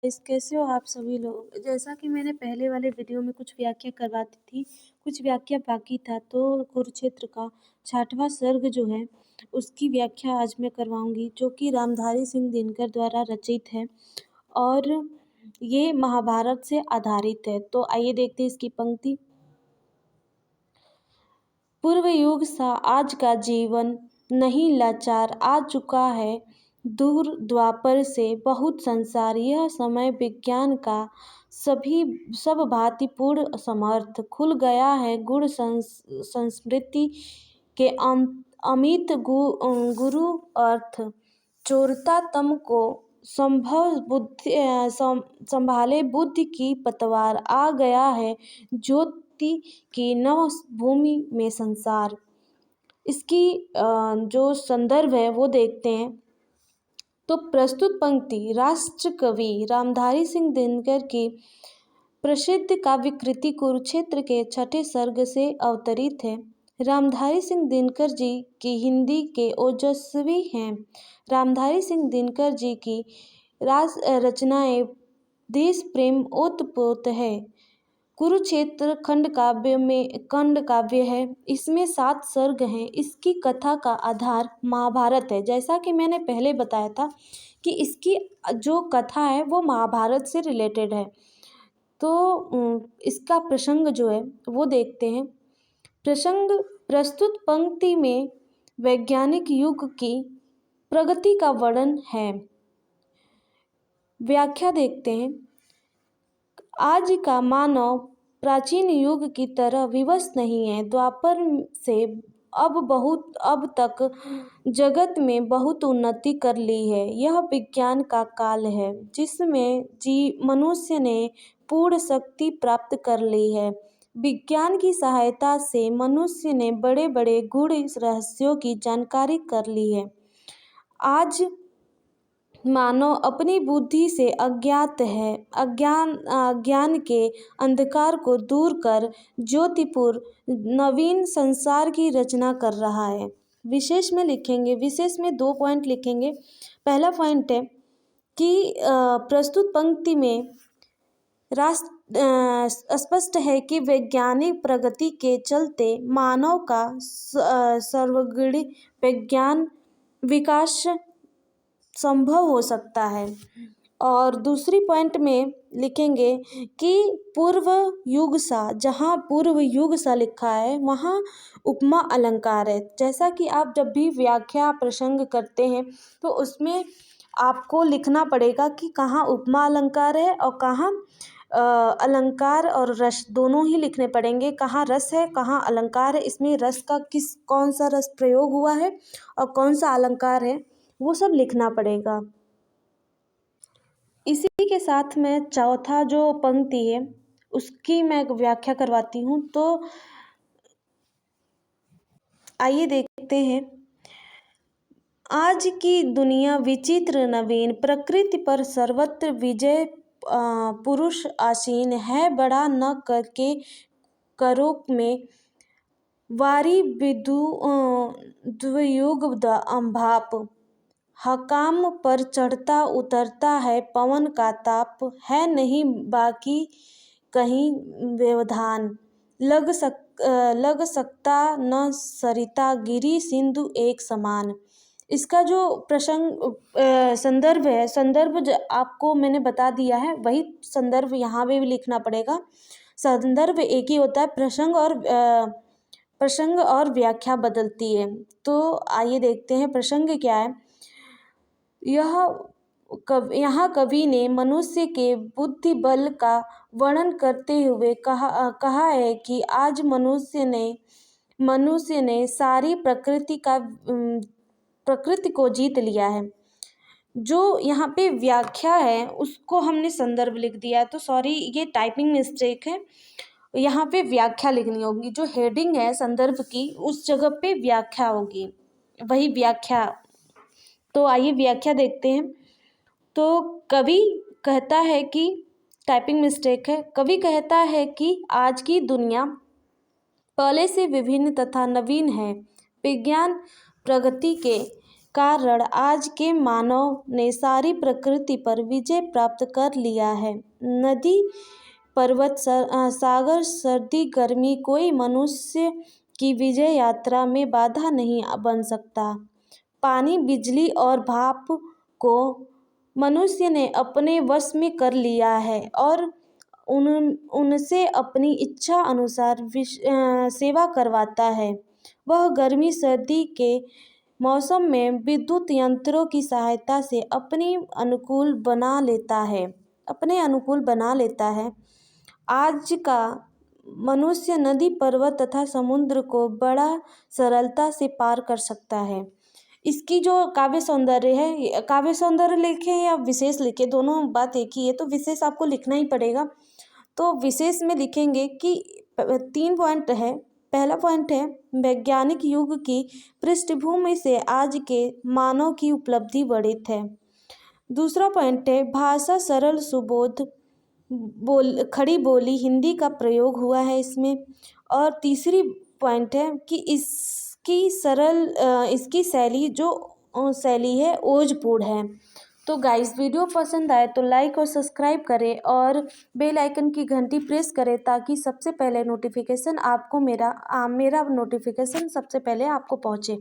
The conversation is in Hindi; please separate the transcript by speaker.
Speaker 1: गाइस, कैसे हो आप सभी लोग। जैसा कि मैंने पहले वाले वीडियो में कुछ व्याख्या करवाती थी, कुछ व्याख्या बाकी था, तो कुरुक्षेत्र का 6वां सर्ग जो है उसकी व्याख्या आज मैं करवाऊंगी, जो कि रामधारी सिंह दिनकर द्वारा रचित है और ये महाभारत से आधारित है। तो आइए देखते हैं इसकी पंक्ति। पूर्व युग सा आज का जीवन नहीं लाचार, आ चुका है दूर द्वापर से बहुत संसार। यह समय विज्ञान का सब भांति पूर्ण समर्थ, खुल गया है गुण संस्मृति के अमित गुरु अर्थ। चोरता तम को संभव बुद्धि संभाले बुद्धि की पतवार, आ गया है ज्योति की नव भूमि में संसार। इसकी जो संदर्भ है वो देखते हैं। तो प्रस्तुत पंक्ति राष्ट्र कवि रामधारी सिंह दिनकर की प्रसिद्ध काव्य कृति कुरुक्षेत्र के 6ठे सर्ग से अवतरित है। रामधारी सिंह दिनकर जी की हिंदी के ओजस्वी हैं। रामधारी सिंह दिनकर जी की रचनाएं देश प्रेम ओतप्रोत है। कुरुक्षेत्र खंड काव्य है। इसमें 7 सर्ग हैं। इसकी कथा का आधार महाभारत है। जैसा कि मैंने पहले बताया था कि इसकी जो कथा है वो महाभारत से रिलेटेड है। तो इसका प्रसंग जो है वो देखते हैं। प्रसंग प्रस्तुत पंक्ति में वैज्ञानिक युग की प्रगति का वर्णन है। व्याख्या देखते हैं। आज का मानव प्राचीन युग की तरह विवश नहीं है। द्वापर से अब तक जगत में बहुत उन्नति कर ली है। यह विज्ञान का काल है जिसमें मनुष्य ने पूर्ण शक्ति प्राप्त कर ली है। विज्ञान की सहायता से मनुष्य ने बड़े बड़े गूढ़ रहस्यों की जानकारी कर ली है। आज मानव अपनी बुद्धि से अज्ञान के अंधकार को दूर कर ज्योतिपूर्ण नवीन संसार की रचना कर रहा है। विशेष में 2 पॉइंट लिखेंगे। पहला पॉइंट है कि प्रस्तुत पंक्ति में स्पष्ट है कि वैज्ञानिक प्रगति के चलते मानव का सर्वग्राही विज्ञान विकास संभव हो सकता है। और दूसरी पॉइंट में लिखेंगे कि पूर्व युग सा, जहाँ पूर्व युग सा लिखा है वहाँ उपमा अलंकार है। जैसा कि आप जब भी व्याख्या प्रसंग करते हैं तो उसमें आपको लिखना पड़ेगा कि कहाँ उपमा अलंकार है और कहाँ अलंकार और रस दोनों ही लिखने पड़ेंगे। कहाँ रस है, कहाँ अलंकार है। इसमें रस का कौन सा रस प्रयोग हुआ है और कौन सा अलंकार है वो सब लिखना पड़ेगा। इसी के साथ में चौथा जो पंक्ति है उसकी मैं व्याख्या करवाती हूँ। तो आइए देखते हैं। आज की दुनिया विचित्र नवीन, प्रकृति पर सर्वत्र विजय पुरुष आसीन है। बड़ा न करके करो में वारी द्वयुग अम्भाप, हकाम पर चढ़ता उतरता है पवन का ताप, है नहीं बाकी कहीं व्यवधान, लग सकता न सरिता गिरी सिंधु एक समान। इसका जो संदर्भ है, आपको मैंने बता दिया है, वही संदर्भ यहाँ पे भी लिखना पड़ेगा। संदर्भ एक ही होता है, प्रसंग और व्याख्या बदलती है। तो आइए देखते हैं प्रसंग क्या है। यहाँ कवि ने मनुष्य के बुद्धि बल का वर्णन करते हुए कहा है कि आज मनुष्य ने सारी प्रकृति को जीत लिया है। जो यहाँ पे व्याख्या है उसको हमने संदर्भ लिख दिया है, तो सॉरी, ये टाइपिंग मिस्टेक है। यहाँ पे व्याख्या लिखनी होगी। जो हेडिंग है संदर्भ की उस जगह पे व्याख्या होगी, वही व्याख्या। तो आइए व्याख्या देखते हैं। तो कवि कहता है कि टाइपिंग मिस्टेक है। कवि कहता है कि आज की दुनिया पहले से विभिन्न तथा नवीन है। विज्ञान प्रगति के कारण आज के मानव ने सारी प्रकृति पर विजय प्राप्त कर लिया है। नदी, पर्वत, सागर, सर्दी, गर्मी, कोई मनुष्य की विजय यात्रा में बाधा नहीं बन सकता। पानी, बिजली और भाप को मनुष्य ने अपने वश में कर लिया है और उनसे अपनी इच्छा अनुसार सेवा करवाता है। वह गर्मी सर्दी के मौसम में विद्युत यंत्रों की सहायता से अपने अनुकूल बना लेता है। आज का मनुष्य नदी, पर्वत तथा समुद्र को बड़ा सरलता से पार कर सकता है। इसकी जो काव्य सौंदर्य है, काव्य सौंदर्य लिखे या विशेष लिखे, दोनों बात एक ही है, तो विशेष आपको लिखना ही पड़ेगा। तो विशेष में लिखेंगे कि 3 पॉइंट है। पहला पॉइंट है वैज्ञानिक युग की पृष्ठभूमि से आज के मानव की उपलब्धि वर्णित है। दूसरा पॉइंट है भाषा सरल सुबोध खड़ी बोली हिंदी का प्रयोग हुआ है इसमें। और तीसरी पॉइंट है कि इसकी शैली है ओजपूर्ण है। तो गाइस, वीडियो पसंद आए तो लाइक और सब्सक्राइब करें और बेल आइकन की घंटी प्रेस करें ताकि सबसे पहले नोटिफिकेशन आपको मेरा नोटिफिकेशन सबसे पहले आपको पहुँचे।